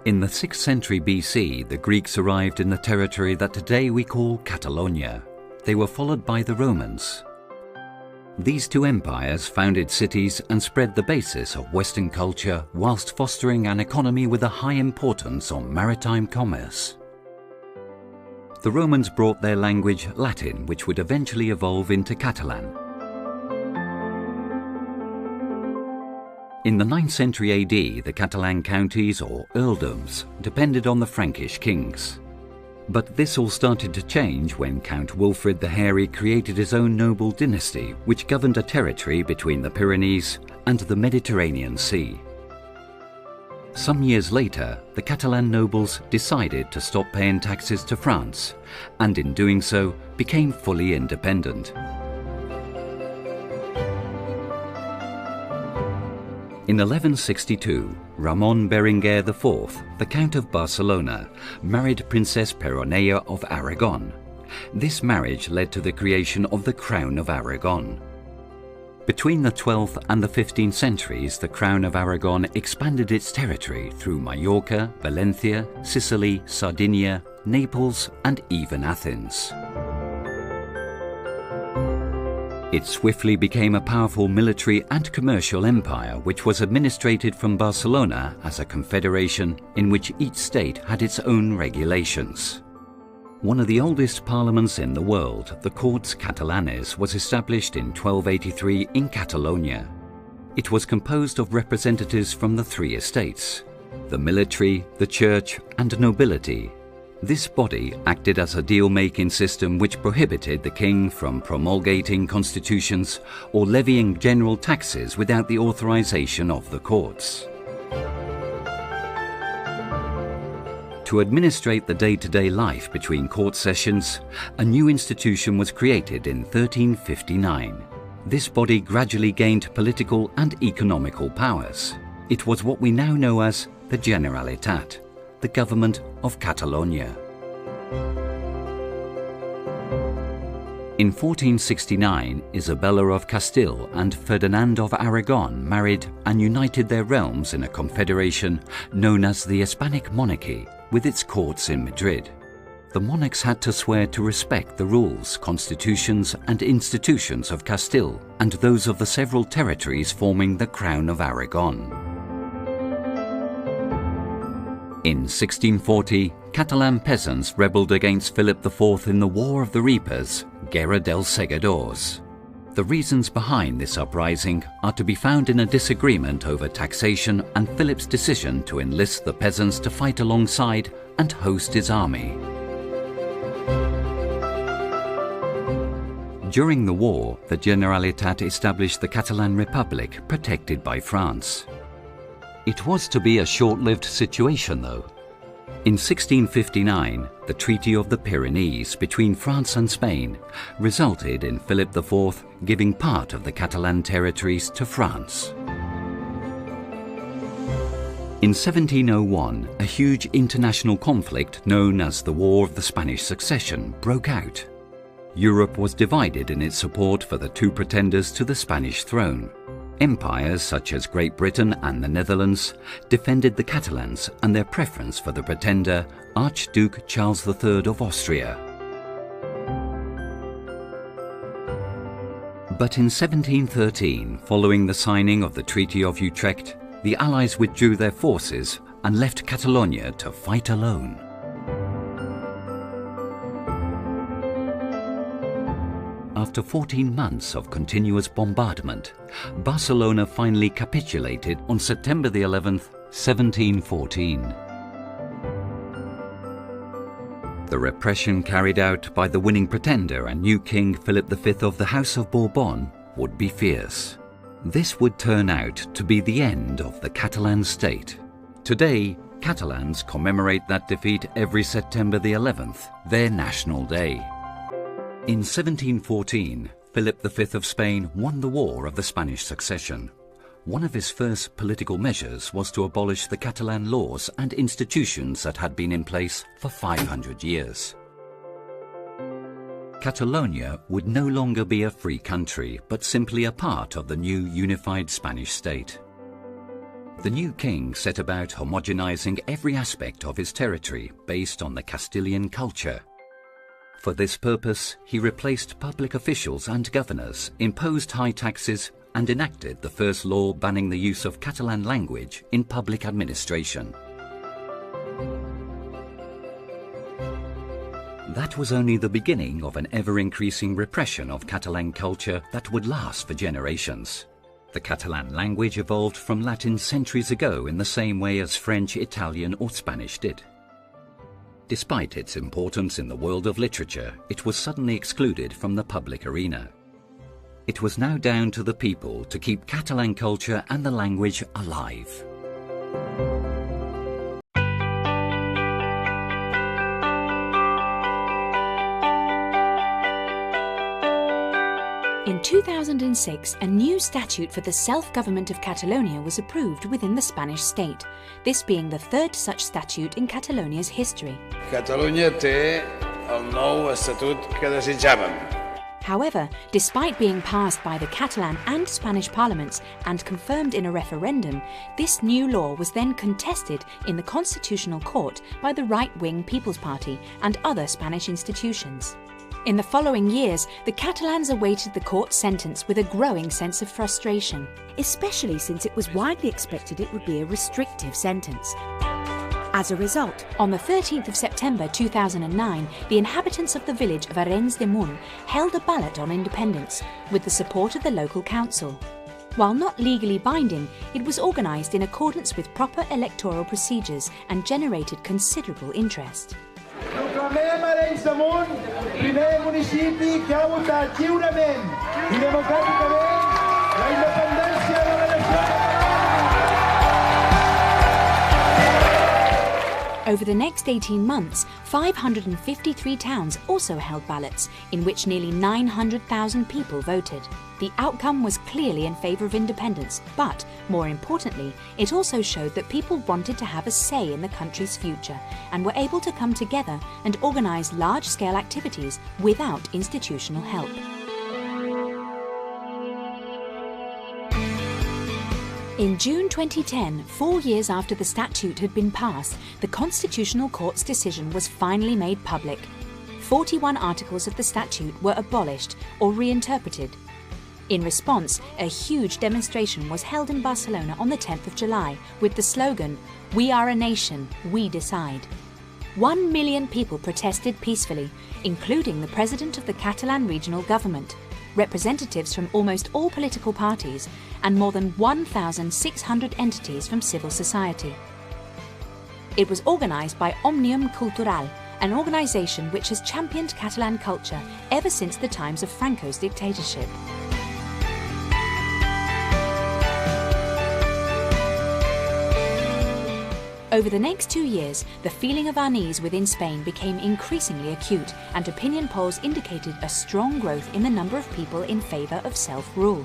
In the 6th century BC, the Greeks arrived in the territory that today we call Catalonia. They were followed by the Romans. These two empires founded cities and spread the basis of Western culture whilst fostering an economy with a high importance on maritime commerce. The Romans brought their language Latin, which would eventually evolve into Catalan. In the 9th century AD, the Catalan counties or earldoms depended on the Frankish kings. But this all started to change when Count Wilfrid the Hairy created his own noble dynasty, which governed a territory between the Pyrenees and the Mediterranean Sea. Some years later, the Catalan nobles decided to stop paying taxes to France, and in doing so, became fully independent. In 1162, Ramon Berenguer IV, the Count of Barcelona, married Princess Peronella of Aragon. This marriage led to the creation of the Crown of Aragon. Between the 12th and the 15th centuries, the Crown of Aragon expanded its territory through Majorca, Valencia, Sicily, Sardinia, Naples, and even Athens. It swiftly became a powerful military and commercial empire which was administrated from Barcelona as a confederation in which each state had its own regulations. One of the oldest parliaments in the world, the Corts Catalanes, was established in 1283 in Catalonia. It was composed of representatives from the three estates: the military, the church, and nobility. This body acted as a deal-making system which prohibited the king from promulgating constitutions or levying general taxes without the authorization of the courts. To administrate the day-to-day life between court sessions, a new institution was created in 1359. This body gradually gained political and economical powers. It was what we now know as the Generalitat, the government of Catalonia. In 1469, Isabella of Castile and Ferdinand of Aragon married and united their realms in a confederation known as the Hispanic Monarchy, with its courts in Madrid. The monarchs had to swear to respect the rules, constitutions, and institutions of Castile and those of the several territories forming the Crown of Aragon. In 1640, Catalan peasants rebelled against Philip IV in the War of the Reapers, Guerra dels Segadors. The reasons behind this uprising are to be found in a disagreement over taxation and Philip's decision to enlist the peasants to fight alongside and host his army. During the war, the Generalitat established the Catalan Republic, protected by France. It was to be a short-lived situation, though. In 1659, the Treaty of the Pyrenees between France and Spain resulted in Philip IV giving part of the Catalan territories to France. In 1701, a huge international conflict known as the War of the Spanish Succession broke out. Europe was divided in its support for the two pretenders to the Spanish throne. Empires such as Great Britain and the Netherlands defended the Catalans and their preference for the pretender, Archduke Charles III of Austria. But in 1713, following the signing of the Treaty of Utrecht, the Allies withdrew their forces and left Catalonia to fight alone. After 14 months of continuous bombardment, Barcelona finally capitulated on September the 11th, 1714. The repression carried out by the winning pretender and new King Philip V of the House of Bourbon would be fierce. This would turn out to be the end of the Catalan state. Today, Catalans commemorate that defeat every September the 11th, their national day. In 1714, Philip V of Spain won the War of the Spanish Succession. One of his first political measures was to abolish the Catalan laws and institutions that had been in place for 500 years. Catalonia would no longer be a free country, but simply a part of the new unified Spanish state. The new king set about homogenizing every aspect of his territory based on the Castilian culture. For this purpose, he replaced public officials and governors, imposed high taxes, and enacted the first law banning the use of Catalan language in public administration. That was only the beginning of an ever-increasing repression of Catalan culture that would last for generations. The Catalan language evolved from Latin centuries ago in the same way as French, Italian or Spanish did. Despite its importance in the world of literature, it was suddenly excluded from the public arena. It was now down to the people to keep Catalan culture and the language alive. In 2006, a new statute for the self-government of Catalonia was approved within the Spanish state, this being the third such statute in Catalonia's history. Catalunya té el nou estatut que desitjàvem. However, despite being passed by the Catalan and Spanish parliaments and confirmed in a referendum, this new law was then contested in the Constitutional Court by the right-wing People's Party and other Spanish institutions. In the following years, the Catalans awaited the court sentence with a growing sense of frustration, especially since it was widely expected it would be a restrictive sentence. As a result, on the 13th of September 2009, the inhabitants of the village of Arenys de Munt held a ballot on independence with the support of the local council. While not legally binding, it was organised in accordance with proper electoral procedures and generated considerable interest. Proclamem Arenys de Munt, primer municipi que ha votat lliurement i democràticament la independència de la nació. Over the next 18 months, 553 towns also held ballots, in which nearly 900,000 people voted. The outcome was clearly in favour of independence, but, more importantly, it also showed that people wanted to have a say in the country's future and were able to come together and organise large-scale activities without institutional help. In June 2010, 4 years after the statute had been passed, the Constitutional Court's decision was finally made public. 41 articles of the statute were abolished or reinterpreted. In response, a huge demonstration was held in Barcelona on the 10th of July with the slogan, "We are a nation, we decide." 1 million people protested peacefully, including the president of the Catalan regional government, representatives from almost all political parties, and more than 1,600 entities from civil society. It was organised by Òmnium Cultural, an organisation which has championed Catalan culture ever since the times of Franco's dictatorship. Over the next 2 years, the feeling of unease within Spain became increasingly acute, and opinion polls indicated a strong growth in the number of people in favour of self-rule.